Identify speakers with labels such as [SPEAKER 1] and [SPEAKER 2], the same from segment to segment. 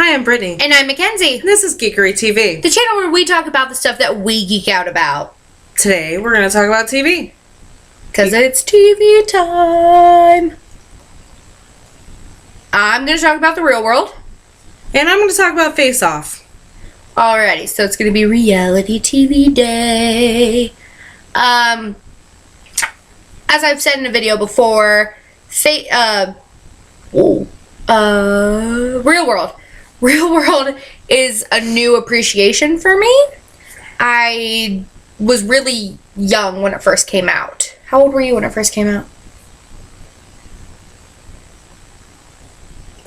[SPEAKER 1] Hi, I'm Brittany.
[SPEAKER 2] And I'm Mackenzie.
[SPEAKER 1] This is GeekeryTv.
[SPEAKER 2] The channel where we talk about the stuff that we geek out about.
[SPEAKER 1] Today, we're going to talk about TV.
[SPEAKER 2] Because it's TV time. I'm going to talk about the real world.
[SPEAKER 1] And I'm going to talk about Face Off.
[SPEAKER 2] Alrighty, so it's going to be reality TV day. As I've said in a video before, Real World. Real World is a new appreciation for me. I was really young when it first came out. How old were you when it first came out?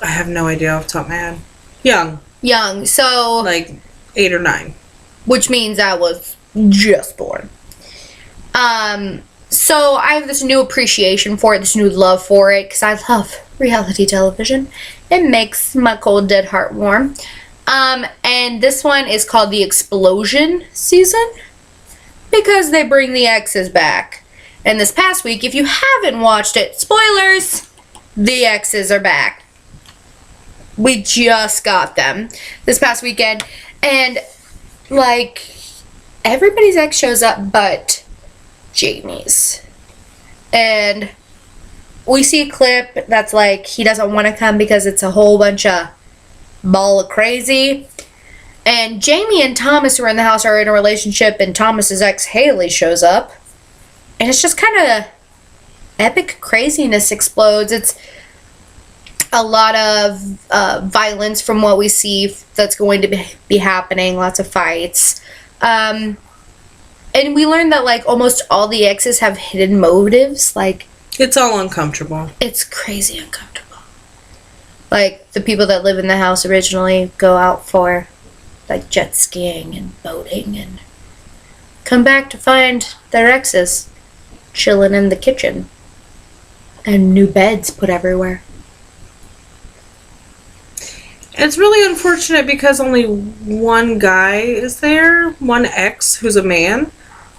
[SPEAKER 1] I have no idea off the top of my head. Young.
[SPEAKER 2] Young, so...
[SPEAKER 1] Like 8 or 9.
[SPEAKER 2] Which means I was just born. So I have this new appreciation for it, this new love for it, because I love reality television. It makes my cold, dead heart warm. And this one is called the Explosion season, because they bring the exes back. And this past week, if you haven't watched it, spoilers, the exes are back. We just got them this past weekend. And, like, everybody's ex shows up but Jamie's. And we see a clip that's like, he doesn't want to come because it's a whole bunch of ball of crazy. And Jamie and Thomas, who are in the house, are in a relationship, and Thomas's ex, Haley, shows up. And it's just kind of epic craziness explodes. It's a lot of violence from what we see that's going to be happening. Lots of fights. And we learned that, like, almost all the exes have hidden motives. Like,
[SPEAKER 1] it's all uncomfortable.
[SPEAKER 2] It's crazy uncomfortable. Like, the people that live in the house originally go out for, like, jet skiing and boating and come back to find their exes chilling in the kitchen and new beds put everywhere.
[SPEAKER 1] It's really unfortunate because only one guy is there, one ex who's a man.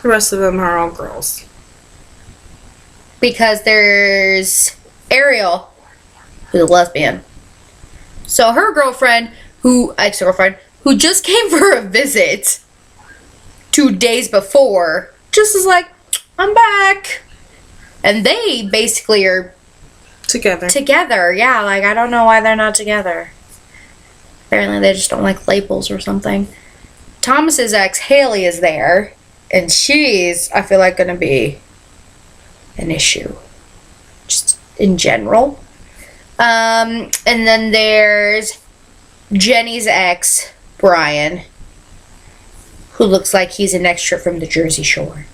[SPEAKER 1] The rest of them are all girls.
[SPEAKER 2] Because there's Ariel, who's a lesbian. So her girlfriend, ex-girlfriend, who just came for a visit 2 days before, just is like, I'm back. And they basically are together, yeah. Like, I don't know why they're not together. Apparently they just don't like labels or something. Thomas's ex, Haley, is there. And she's, I feel like, going to be an issue. Just in general. And then there's Jenny's ex, Brian, who looks like he's an extra from the Jersey Shore.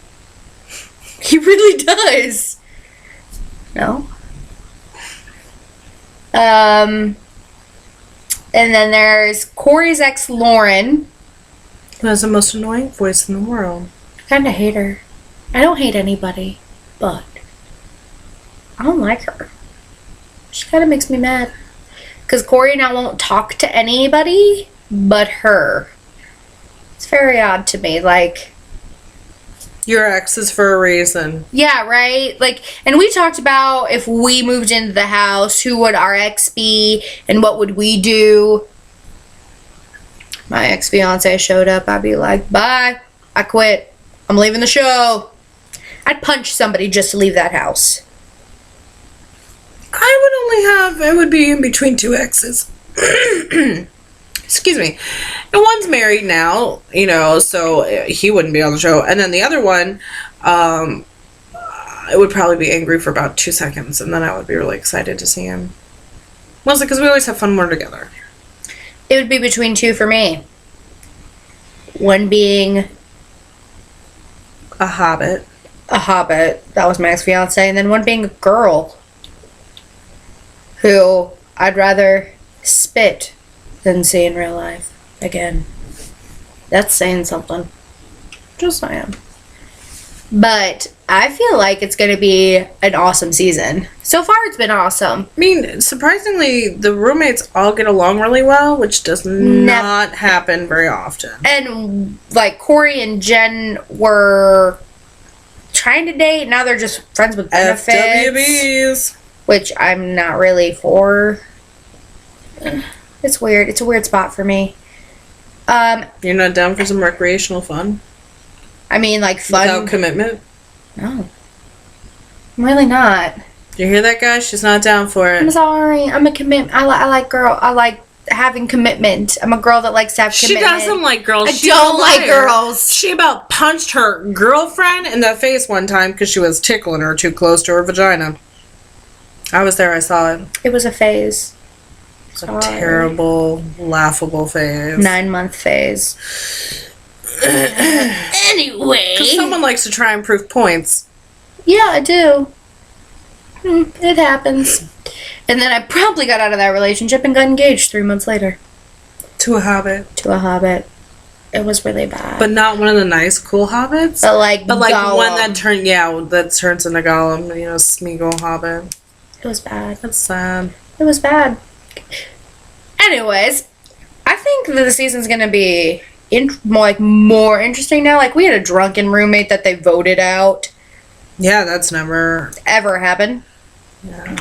[SPEAKER 2] He really does. No? And then there's Corey's ex, Lauren.
[SPEAKER 1] Who has the most annoying voice in the world.
[SPEAKER 2] I kind of hate her. I don't hate anybody, but I don't like her. She kind of makes me mad. Because Corey now won't talk to anybody but her. It's very odd to me. Like,
[SPEAKER 1] your ex is for a reason.
[SPEAKER 2] Yeah, right? Like, and we talked about if we moved into the house, who would our ex be and what would we do? My ex-fiance showed up, I'd be like, bye, I quit. I'm leaving the show. I'd punch somebody just to leave that house.
[SPEAKER 1] It would be in between 2 exes. Excuse me. And one's married now, so he wouldn't be on the show. And then the other one, it would probably be angry for about 2 seconds, and then I would be really excited to see him. Mostly because we always have fun when we're together.
[SPEAKER 2] It would be between 2 for me. One being
[SPEAKER 1] a hobbit.
[SPEAKER 2] That was my ex-fiance. And then one being a girl who I'd rather spit than see in real life again. That's saying something. Just saying. But I feel like it's going to be an awesome season. So far, it's been awesome.
[SPEAKER 1] I mean, surprisingly, the roommates all get along really well, which does not happen very often.
[SPEAKER 2] And, like, Corey and Jen were trying to date. Now they're just friends with benefits.
[SPEAKER 1] FWBs.
[SPEAKER 2] Which I'm not really for. It's weird. It's a weird spot for me.
[SPEAKER 1] You're not down for some recreational fun?
[SPEAKER 2] I mean, like, fun.
[SPEAKER 1] Without commitment?
[SPEAKER 2] No. I'm really not.
[SPEAKER 1] You hear that, guys? She's not down for it.
[SPEAKER 2] I'm sorry. I'm a commitment. I like having commitment. I'm a girl that likes to have commitment.
[SPEAKER 1] She doesn't like girls.
[SPEAKER 2] I don't like girls.
[SPEAKER 1] She about punched her girlfriend in the face one time because she was tickling her too close to her vagina. I was there. I saw it.
[SPEAKER 2] It was a phase.
[SPEAKER 1] It's a terrible, laughable phase.
[SPEAKER 2] 9-month phase. Anyway.
[SPEAKER 1] Because someone likes to try and prove points.
[SPEAKER 2] Yeah, I do. It happens. And then I promptly got out of that relationship and got engaged 3 months later.
[SPEAKER 1] To a hobbit.
[SPEAKER 2] To a hobbit. It was really bad.
[SPEAKER 1] But not one of the nice, cool hobbits?
[SPEAKER 2] But like
[SPEAKER 1] Gollum. One that turns into Gollum, Smeagol hobbit.
[SPEAKER 2] It was bad.
[SPEAKER 1] That's sad.
[SPEAKER 2] It was bad. Anyways, I think that the season's gonna be more interesting now. Like, we had a drunken roommate that they voted out.
[SPEAKER 1] Yeah, that's never
[SPEAKER 2] ever happened.
[SPEAKER 1] Yeah.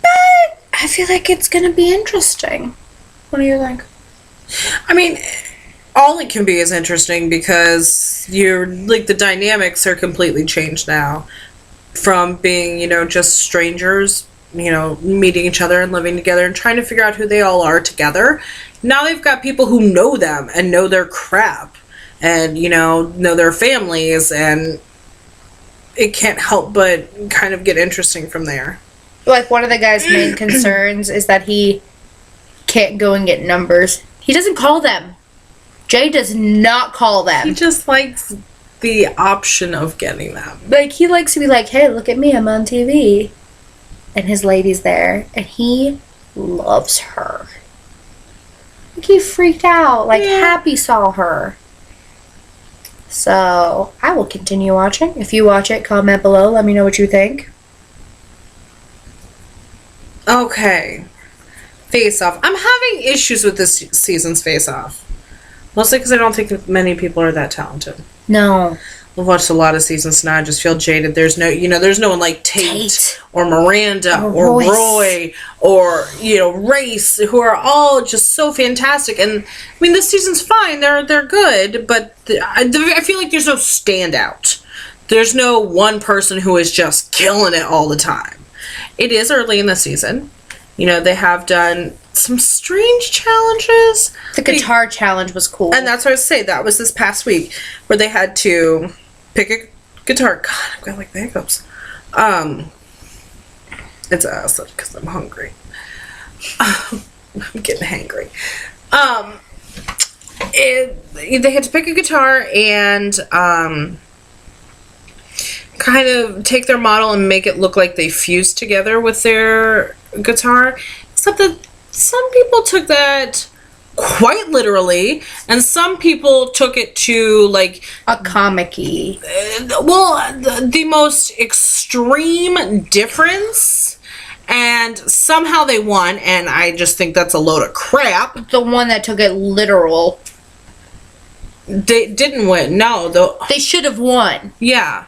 [SPEAKER 2] But I feel like it's gonna be interesting. What do you think?
[SPEAKER 1] I mean, all it can be is interesting because the dynamics are completely changed now. From being, just strangers, meeting each other and living together and trying to figure out who they all are together. Now they've got people who know them and know their crap and, know their families, and it can't help but kind of get interesting from there.
[SPEAKER 2] Like, one of the guy's main concerns is that he can't go and get numbers. He doesn't call them. Jay does not call them.
[SPEAKER 1] He just likes the option of getting them.
[SPEAKER 2] Like, he likes to be like, hey, look at me, I'm on TV. And his lady's there. And he loves her. Like, he freaked out. Like, Happy saw her. So, I will continue watching. If you watch it, comment below. Let me know what you think.
[SPEAKER 1] Okay. Face Off. I'm having issues with this season's Face Off. Mostly because I don't think many people are that talented.
[SPEAKER 2] No.
[SPEAKER 1] I've watched a lot of seasons now. I just feel jaded. There's no one like Tate. Or Miranda or Roy or, Race, who are all just so fantastic. And, I mean, this season's fine. They're good, but I feel like there's no standout. There's no one person who is just killing it all the time. It is early in the season. They have done some strange challenges.
[SPEAKER 2] The guitar challenge was cool.
[SPEAKER 1] And that's what I was saying. That was this past week where they had to pick a guitar. God, I've got like the hiccups. It's acid because I'm hungry. I'm getting hangry. They had to pick a guitar and kind of take their model and make it look like they fused together with their guitar. Except that some people took that quite literally, and some people took it to like
[SPEAKER 2] a comic-y.
[SPEAKER 1] The most extreme difference, and somehow they won, and I just think that's a load of crap.
[SPEAKER 2] The one that took it literal.
[SPEAKER 1] They didn't win. No,
[SPEAKER 2] they should have won.
[SPEAKER 1] Yeah.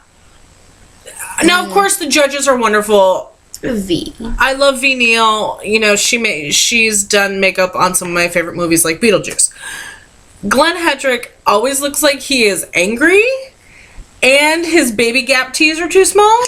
[SPEAKER 1] Now, of course, the judges are wonderful.
[SPEAKER 2] V.
[SPEAKER 1] I love V. Neal. She's done makeup on some of my favorite movies like Beetlejuice. Glenn Hedrick always looks like he is angry, and his baby gap tees are too small.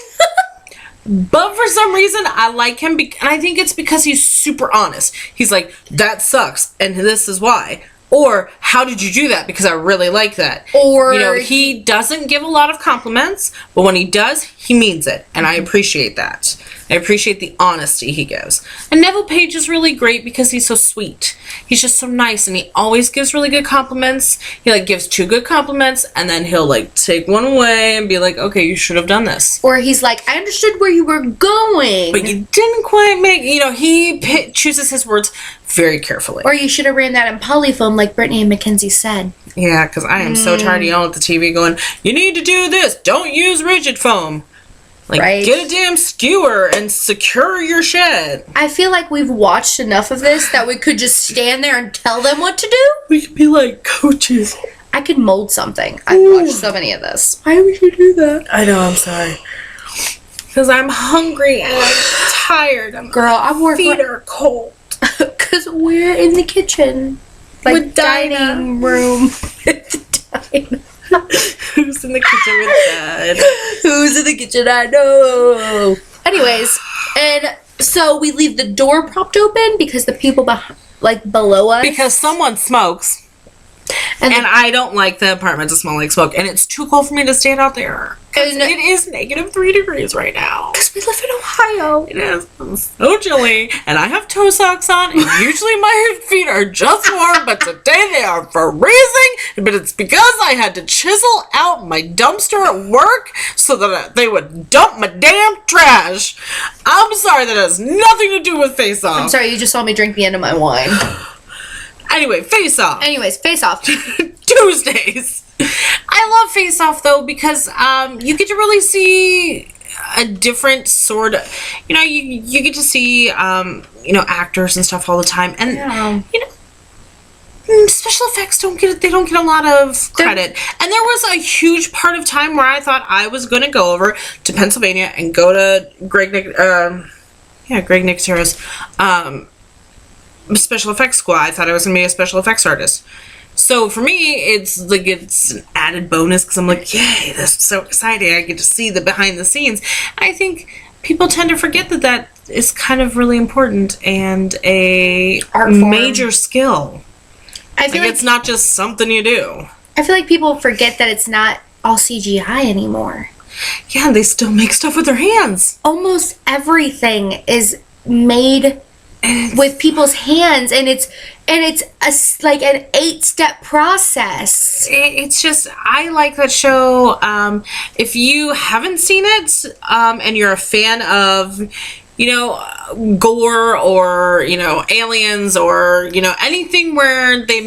[SPEAKER 1] But for some reason, I like him, and I think it's because he's super honest. He's like, that sucks, and this is why. Or, how did you do that? Because I really like that.
[SPEAKER 2] Or,
[SPEAKER 1] he doesn't give a lot of compliments, but when he does, he means it. And I appreciate that. I appreciate the honesty he gives. And Neville Page is really great because he's so sweet. He's just so nice, and he always gives really good compliments. He, gives 2 good compliments, and then he'll, take one away and be like, okay, you should have done this.
[SPEAKER 2] Or he's like, I understood where you were going.
[SPEAKER 1] But you didn't quite make, he chooses his words very carefully.
[SPEAKER 2] Or you should have ran that in polyfoam like Brittany and Mackenzie said.
[SPEAKER 1] Yeah, because I am so tired of yelling at the TV going, you need to do this. Don't use rigid foam.
[SPEAKER 2] Right.
[SPEAKER 1] Get a damn skewer and secure your shed.
[SPEAKER 2] I feel like we've watched enough of this that we could just stand there and tell them what to do.
[SPEAKER 1] We could be like coaches.
[SPEAKER 2] I could mold something. I've watched so many of this.
[SPEAKER 1] Why would you do that? I know, I'm sorry. Because I'm hungry and I'm tired.
[SPEAKER 2] Girl, I work.
[SPEAKER 1] Feet are cold.
[SPEAKER 2] Because we're in the kitchen. Like
[SPEAKER 1] With Dinah.
[SPEAKER 2] dining room.
[SPEAKER 1] Who's in the kitchen with Dad?
[SPEAKER 2] Who's in the kitchen? I know. Anyways, and so we leave the door propped open because the people below us.
[SPEAKER 1] Because someone smokes. And I don't like the apartment to smell like smoke. And it's too cold for me to stand out there. And it is -3 degrees right now.
[SPEAKER 2] Because we live in Ohio.
[SPEAKER 1] It is so chilly. And I have toe socks on. And usually my feet are just warm. But today they are freezing. But it's because I had to chisel out my dumpster at work so that they would dump my damn trash. I'm sorry, that has nothing to do with Face Off.
[SPEAKER 2] I'm sorry, you just saw me drink the end of my wine.
[SPEAKER 1] Anyway, Face Off.
[SPEAKER 2] Anyways, Face Off.
[SPEAKER 1] Tuesdays. I love Face Off, though, because you get to really see a different sort of, you get to see, actors and stuff all the time. And, special effects don't get a lot of credit. And there was a huge part of time where I thought I was going to go over to Pennsylvania and go to Greg Nicotero's, special effects school. I thought I was going to be a special effects artist. So for me, it's an added bonus because I'm like, yay, this is so exciting. I get to see the behind the scenes. I think people tend to forget that is kind of really important and a major skill. I feel like it's not just something you do.
[SPEAKER 2] I feel like people forget that it's not all CGI anymore.
[SPEAKER 1] Yeah, they still make stuff with their hands.
[SPEAKER 2] Almost everything is made with people's hands, and it's like an 8-step process.
[SPEAKER 1] It's just, I like that show. If you haven't seen it, and you're a fan of, gore or, aliens or, anything where they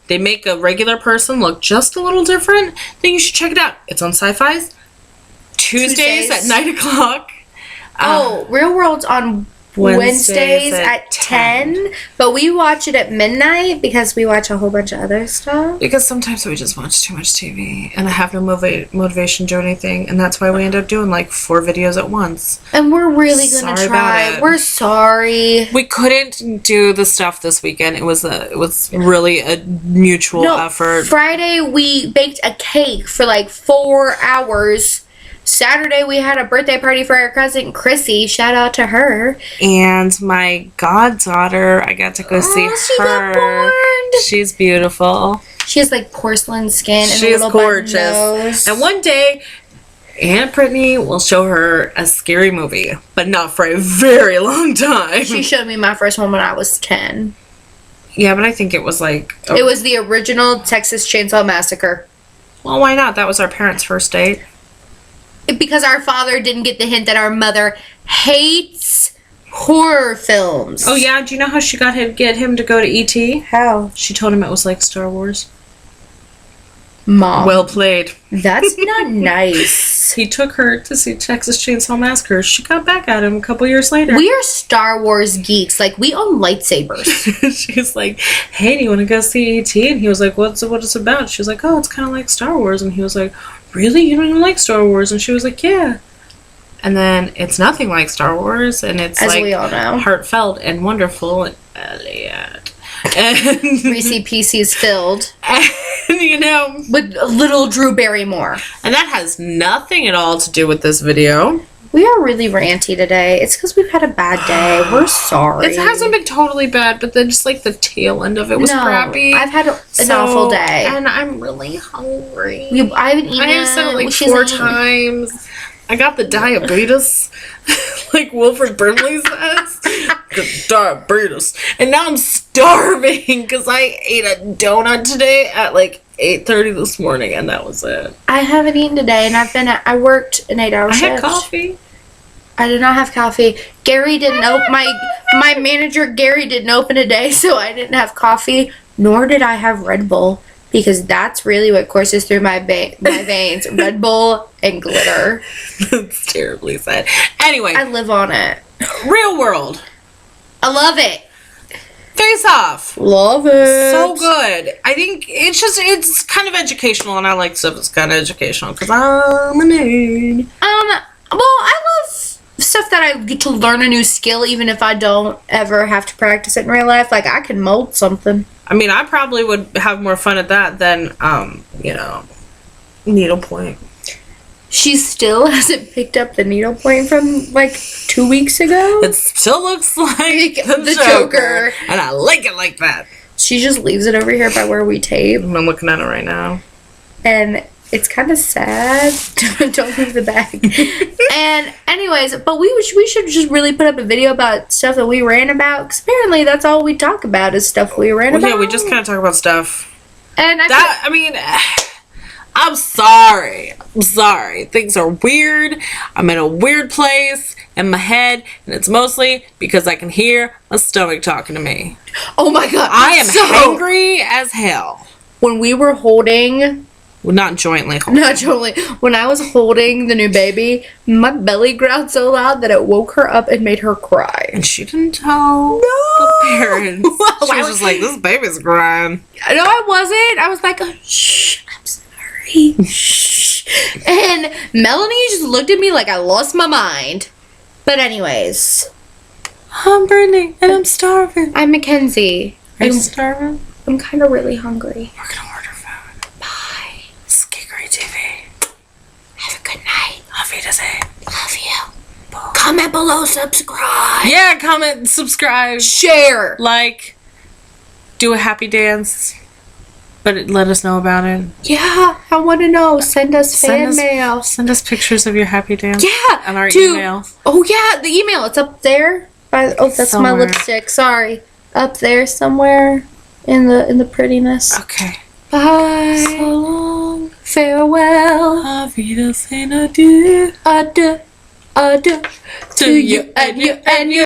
[SPEAKER 1] they make a regular person look just a little different, then you should check it out. It's on Sci-Fi's Tuesdays at 9:00.
[SPEAKER 2] Real World's on Wednesdays at 10, but we watch it at midnight because we watch a whole bunch of other stuff.
[SPEAKER 1] Because sometimes we just watch too much TV, and I have no motivation to do anything, and that's why we end up doing like 4 videos at once.
[SPEAKER 2] And we're really gonna try. We're sorry.
[SPEAKER 1] We couldn't do the stuff this weekend. It was really a mutual effort.
[SPEAKER 2] Friday we baked a cake for like 4 hours. Saturday, we had a birthday party for our cousin Chrissy. Shout out to her.
[SPEAKER 1] And my goddaughter, I got to go see her.
[SPEAKER 2] She got born.
[SPEAKER 1] She's beautiful.
[SPEAKER 2] She has like porcelain skin and
[SPEAKER 1] she's
[SPEAKER 2] a little
[SPEAKER 1] gorgeous.
[SPEAKER 2] Nose.
[SPEAKER 1] And one day, Aunt Brittany will show her a scary movie, but not for a very long time.
[SPEAKER 2] She showed me my first one when I was 10.
[SPEAKER 1] Yeah, but I think it was like...
[SPEAKER 2] It was the original Texas Chainsaw Massacre.
[SPEAKER 1] Well, why not? That was our parents' first date.
[SPEAKER 2] Because our father didn't get the hint that our mother hates horror films.
[SPEAKER 1] Oh, yeah? Do you know how she get him to go to E.T.?
[SPEAKER 2] How?
[SPEAKER 1] She told him it was like Star Wars.
[SPEAKER 2] Mom.
[SPEAKER 1] Well played.
[SPEAKER 2] That's not nice.
[SPEAKER 1] He took her to see Texas Chainsaw Massacre. She got back at him a couple years later.
[SPEAKER 2] We are Star Wars geeks. Like, we own lightsabers.
[SPEAKER 1] She's like, hey, do you want to go see E.T.? And he was like, what is it about? She was like, oh, it's kind of like Star Wars. And he was like, really? You don't even like Star Wars? And she was like, yeah. And then it's nothing like Star Wars. And it's
[SPEAKER 2] as
[SPEAKER 1] like
[SPEAKER 2] we all know,
[SPEAKER 1] heartfelt and wonderful. And Elliot. And
[SPEAKER 2] Reese's Pieces filled.
[SPEAKER 1] And,
[SPEAKER 2] with little Drew Barrymore.
[SPEAKER 1] And that has nothing at all to do with this video.
[SPEAKER 2] We are really ranty today. It's because we've had a bad day. We're sorry.
[SPEAKER 1] It hasn't been totally bad, but then just like the tail end of it was crappy.
[SPEAKER 2] I've had an awful day.
[SPEAKER 1] And I'm really hungry.
[SPEAKER 2] I haven't eaten.
[SPEAKER 1] I have said it like 4 times. I got the diabetes, like Wilfred Brimley says. The diabetes. And now I'm starving because I ate a donut today at like 8:30 this morning, and that was it.
[SPEAKER 2] I haven't eaten today, and I worked an 8-hour shift.
[SPEAKER 1] I had coffee.
[SPEAKER 2] I did not have coffee. Gary didn't open, my manager Gary didn't open today, so I didn't have coffee, nor did I have Red Bull, because that's really what courses through my veins. Red Bull and glitter.
[SPEAKER 1] That's terribly sad. Anyway.
[SPEAKER 2] I live on it.
[SPEAKER 1] Real World.
[SPEAKER 2] I love it.
[SPEAKER 1] Face Off.
[SPEAKER 2] Love it.
[SPEAKER 1] So good. I think it's kind of educational, and I like stuff that's kind of educational because I'm a nerd.
[SPEAKER 2] Well, I love stuff that I get to learn a new skill, even if I don't ever have to practice it in real life. Like, I can mold something.
[SPEAKER 1] I mean, I probably would have more fun at that than, you know, needlepoint.
[SPEAKER 2] She still hasn't picked up the needlepoint from, like, 2 weeks ago.
[SPEAKER 1] It still looks like the Joker. And I like it like that.
[SPEAKER 2] She just leaves it over here by where we tape.
[SPEAKER 1] I'm looking at it right now.
[SPEAKER 2] And it's kind of sad. Don't leave the bag. And anyways, but we should just really put up a video about stuff that we ran about. Because apparently that's all we talk about is stuff we ran about.
[SPEAKER 1] Yeah, we just kind of talk about stuff.
[SPEAKER 2] And
[SPEAKER 1] I mean, I'm sorry. I'm sorry. Things are weird. I'm in a weird place in my head. And it's mostly because I can hear my stomach talking to me.
[SPEAKER 2] Oh my god.
[SPEAKER 1] I am hungry as hell.
[SPEAKER 2] When we were holding...
[SPEAKER 1] Well, not jointly holding.
[SPEAKER 2] Not jointly. When I was holding the new baby, my belly growled so loud that it woke her up and made her cry.
[SPEAKER 1] And she didn't tell the parents. She was just like, this baby's crying.
[SPEAKER 2] No, I wasn't. I was like, shh, I'm sorry. Shh. And Melanie just looked at me like I lost my mind. But anyways.
[SPEAKER 1] I'm Brittany, and I'm starving.
[SPEAKER 2] I'm Mackenzie.
[SPEAKER 1] Are you starving?
[SPEAKER 2] I'm kind of really hungry.
[SPEAKER 1] We're gonna order food.
[SPEAKER 2] Bye.
[SPEAKER 1] This is GeekeryTv.
[SPEAKER 2] Have a good night.
[SPEAKER 1] Auf Wiedersehen.
[SPEAKER 2] Love you. Bye. Comment below, subscribe.
[SPEAKER 1] Yeah, comment, subscribe,
[SPEAKER 2] share,
[SPEAKER 1] like, do a happy dance. But let us know about it.
[SPEAKER 2] Yeah, I want to know. Send us fan mail.
[SPEAKER 1] Send us pictures of your happy dance.
[SPEAKER 2] Yeah.
[SPEAKER 1] On our email.
[SPEAKER 2] Oh, yeah, the email. It's up there. That's somewhere. My lipstick. Sorry. Up there somewhere in the prettiness.
[SPEAKER 1] Okay.
[SPEAKER 2] Bye.
[SPEAKER 1] So long.
[SPEAKER 2] Farewell.
[SPEAKER 1] Auf Wiedersehen, adieu.
[SPEAKER 2] Adieu. Adieu. To you and you and you.